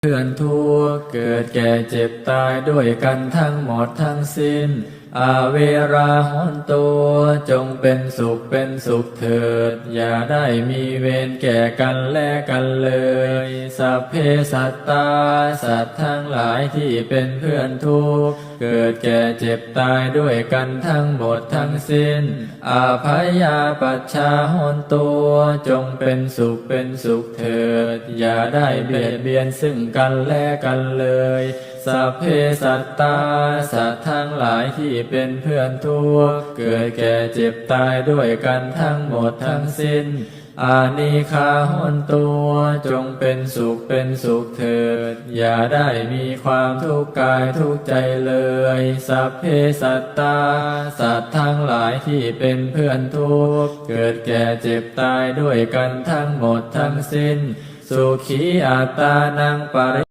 เพื่อนทุกข์เกิดแก่เจ็บตายด้วยกันทั้งหมดทั้งสิ้นอาเวราหนตัวจงเป็นสุขเถิดอย่าได้มีเวรแก่กันและกันเลยสัพเพสัตตาสัตว์ทั้งหลายที่เป็นเพื่อนทุกข์เกิดแก่เจ็บตายด้วยกันทั้งหมดทั้งสิ้นอาภัยาปัชชาหนตัวจงเป็นสุขเถิดอย่าได้เบียดเบียนซึ่งกันและกันเลยสัพเพสัตตาสัตว์ทั้งหลายที่เป็นเพื่อนทุกข์เกิดแก่เจ็บตายด้วยกันทั้งหมดทั้งสิ้นอานิฆาหนตัวจงเป็นสุขเถิดอย่าได้มีความทุกข์กายทุกข์ใจเลยสัพเพสัตตาสัตว์ทั้งหลายที่เป็นเพื่อนทุกข์เกิดแก่เจ็บตายด้วยกันทั้งหมดทั้งสิ้นสุขีอัตตานังปริ